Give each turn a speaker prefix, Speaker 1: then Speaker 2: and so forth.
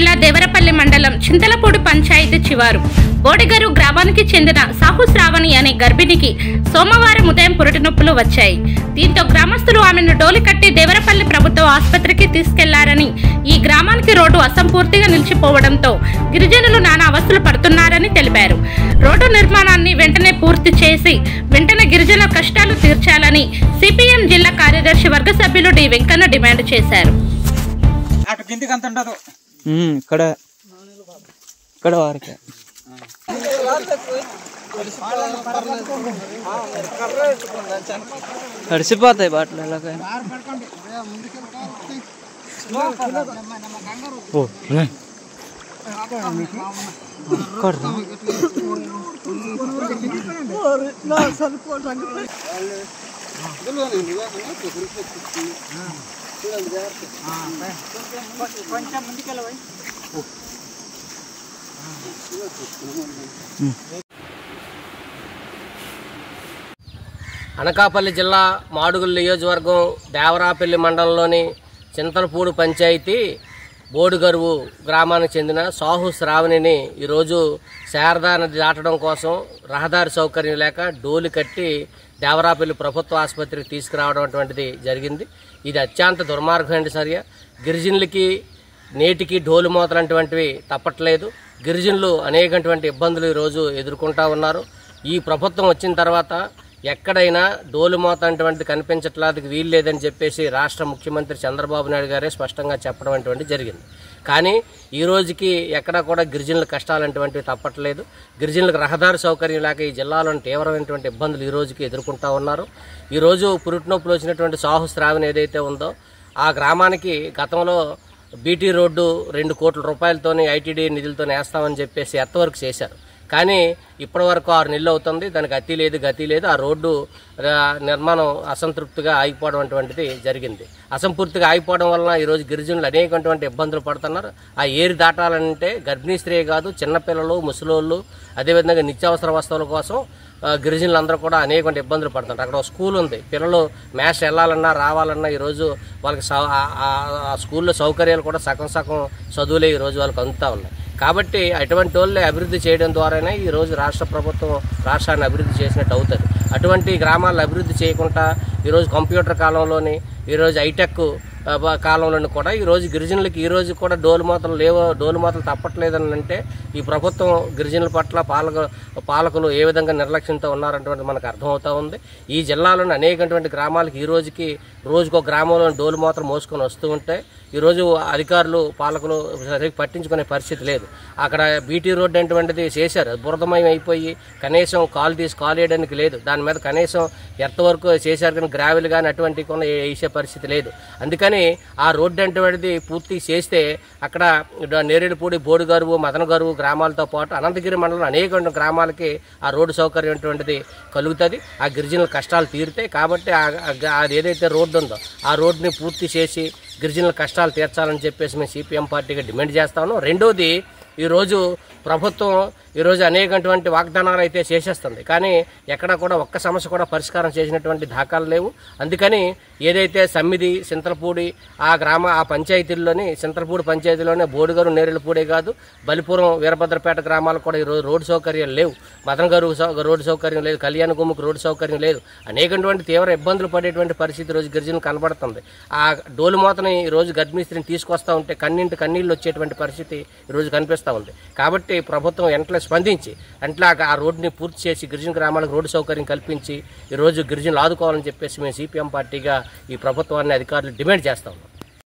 Speaker 1: జిల్లా దేవరపల్లి మండలం చింతలపూడి పంచాయతీ చివారు బోడిగరు గ్రామానికి చెందిన సాహు శ్రావణి అనే గర్భిణికి సోమవారం ఉదయం పురిటి నొప్పులు వచ్చాయి. దీంతో గ్రామస్తులు ఆమెను డోలి కట్టి దేవరపల్లి ప్రభుత్వ ఆసుపత్రికి తీసుకెళ్లారని, ఈ గ్రామానికి రోడ్డు అసంపూర్తిగా నిలిచిపోవడంతో గిరిజనులు నానా అవస్థలు పడుతున్నారని తెలిపారు. రోడ్డు నిర్మాణాన్ని వెంటనే పూర్తి చేసి వెంటనే గిరిజన కష్టాలు తీర్చాలని సిపిఎం జిల్లా కార్యదర్శి వర్గ సభ్యులు డి వెంకన్న డిమాండ్ చేశారు.
Speaker 2: ఇక్కడ వరకే తడిసిపోతాయి బాటలు ఎలాగ.
Speaker 3: అనకాపల్లి జిల్లా మాడుగుల నియోజకవర్గం దేవరాపల్లి మండలంలోని చింతలపూడి పంచాయతీ బోడిగరువు గ్రామానికి చెందిన సాహు శ్రావణిని ఈరోజు శారదా నది దాటడం కోసం రహదారి సౌకర్యం లేక డోలి కట్టి దేవరాపల్లి ప్రభుత్వ ఆసుపత్రికి తీసుకురావడం అటువంటిది జరిగింది. ఇది అత్యంత దుర్మార్గమైన చర్య. గిరిజనులకి నేటికి డోలు మోతలంటువంటివి తప్పట్లేదు. గిరిజనులు అనేకటువంటి ఇబ్బందులు ఈరోజు ఎదుర్కొంటా ఉన్నారు. ఈ ప్రభుత్వం వచ్చిన తర్వాత ఎక్కడైనా డోలు మోత అటువంటిది కనిపించట్లేదు, వీలు లేదని చెప్పేసి రాష్ట్ర ముఖ్యమంత్రి చంద్రబాబు నాయుడు గారే స్పష్టంగా చెప్పడం అటువంటి జరిగింది. కానీ ఈ రోజుకి ఎక్కడా కూడా గిరిజనుల కష్టాలు అటువంటివి తప్పట్లేదు. గిరిజనులకు రహదారి సౌకర్యం లేక ఈ జిల్లాలోని తీవ్రమైనటువంటి ఇబ్బందులు ఈ రోజుకి ఎదుర్కొంటా ఉన్నారు. ఈరోజు పురిటి నొప్పులు వచ్చినటువంటి సాహు శ్రావణి ఏదైతే ఉందో ఆ గ్రామానికి గతంలో బీటీ రోడ్డు 2 కోట్ల రూపాయలతోని ఐటీడీ నిధులతో వేస్తామని చెప్పేసి ఎంతవరకు చేశారు. కానీ ఇప్పటి వరకు 6 నెలలు అవుతుంది, దానికి అతి లేదు గతి లేదు. ఆ రోడ్డు నిర్మాణం అసంతృప్తిగా ఆగిపోవడం అటువంటిది జరిగింది. అసంపూర్తిగా ఆగిపోవడం వలన ఈరోజు గిరిజనులు అనేకటువంటి ఇబ్బందులు పడుతున్నారు. ఆ ఏరి దాటాలంటే గర్భిణీ స్త్రీ కాదు, చిన్నపిల్లలు, ముసలోళ్ళు, అదేవిధంగా నిత్యావసర వస్తువుల కోసం గిరిజనులందరూ కూడా అనేకటువంటి ఇబ్బందులు పడుతున్నారు. అక్కడ ఒక స్కూల్ ఉంది, పిల్లలు మ్యాథ్స్ వెళ్ళాలన్నా రావాలన్నా ఈరోజు వాళ్ళకి ఆ స్కూల్లో సౌకర్యాలు కూడా సగం చదువులే ఈరోజు వాళ్ళకి అందుతూ ఉన్నాయి. కాబట్టి అటువంటి వాళ్ళని అభివృద్ధి చేయడం ద్వారానే ఈరోజు రాష్ట్ర ప్రభుత్వం రాష్ట్రాన్ని అభివృద్ధి చేసినట్టు అవుతుంది. అటువంటి గ్రామాలను అభివృద్ధి చేయకుండా ఈరోజు కంప్యూటర్ కాలంలోని, ఈరోజు హైటెక్ కాలంలోని కూడా ఈరోజు గిరిజనులకి ఈరోజు కూడా డోలు మాతలు తప్పట్లేదని అంటే ఈ ప్రభుత్వం గిరిజనుల పట్ల పాలకులు ఏ విధంగా నిర్లక్ష్యంతో ఉన్నారనేటువంటి మనకు అర్థమవుతా ఉంది. ఈ జిల్లాలోని అనేకటువంటి గ్రామాలకు ఈ రోజుకి రోజుకో గ్రామంలో డోలు మాత్రం మోసుకొని వస్తూ ఉంటే ఈరోజు అధికారులు పాలకులు సరిగ్గా పట్టించుకునే పరిస్థితి లేదు. అక్కడ బీటీ రోడ్డు అటువంటిది చేశారు, బురదమయం అయిపోయి కనీసం కాలు వేయడానికి లేదు. దాని మీద కనీసం ఎర్త్ వరకు చేశారు కానీ గ్రావెల్ కానీ అటువంటి కూడా వేసే పరిస్థితి లేదు. అందుకని ఆ రోడ్డు అటువంటిది పూర్తి చేస్తే అక్కడ నేరేడుపూడి, బోడిగరువు, మదనగరువు గ్రామాలతో పాటు అనంతగిరి మండలం అనేక గ్రామాలకి ఆ రోడ్డు సౌకర్యం అటువంటిది కలుగుతుంది. ఆ గిరిజనుల కష్టాలు తీరుతాయి. కాబట్టి అది ఏదైతే రోడ్డు ఉందో ఆ రోడ్డుని పూర్తి చేసి గిరిజనుల కష్టాలు తీర్చాలని చెప్పేసి మేము సిపిఎం పార్టీగా డిమాండ్ చేస్తాను. రెండోది, ఈరోజు ప్రభుత్వం ఈరోజు అనేకటువంటి వాగ్దానాలు అయితే చేసేస్తుంది, కానీ ఎక్కడ కూడా ఒక్క సమస్య కూడా పరిష్కారం చేసినటువంటి దాఖలు లేవు. అందుకని ఏదైతే సమ్మిది, చింతలపూడి ఆ పంచాయతీల్లోని చింతలపూడి పంచాయతీలోనే బోడిగరు, నేరేడుపూడే కాదు, బలిపురం, వీరభద్రపేట గ్రామాలకు కూడా ఈరోజు రోడ్డు సౌకర్యాలు లేవు. మదనగరు రోడ్డు సౌకర్యం లేదు, కళ్యాణగుమ్మకు రోడ్డు సౌకర్యం లేదు. అనేకటువంటి తీవ్ర ఇబ్బందులు పడేటువంటి పరిస్థితి ఈరోజు గిరిజనులు కనబడుతుంది. ఆ డోలు మోతని ఈరోజు గర్భిణీ స్త్రీని తీసుకొస్తా ఉంటే కన్నీళ్ళు వచ్చేటువంటి పరిస్థితి ఈరోజు కనిపిస్తూ ఉంది. కాబట్టి ప్రభుత్వం వెంటనే స్పందించి ఆ రోడ్డుని పూర్తి చేసి గిరిజన గ్రామాలకు రోడ్డు సౌకర్యం కల్పించి ఈరోజు గిరిజనులు ఆదుకోవాలని చెప్పేసి మేము సిపిఎం పార్టీగా ఈ ప్రభుత్వాన్ని, అధికారులు డిమాండ్ చేస్తా ఉన్నాం.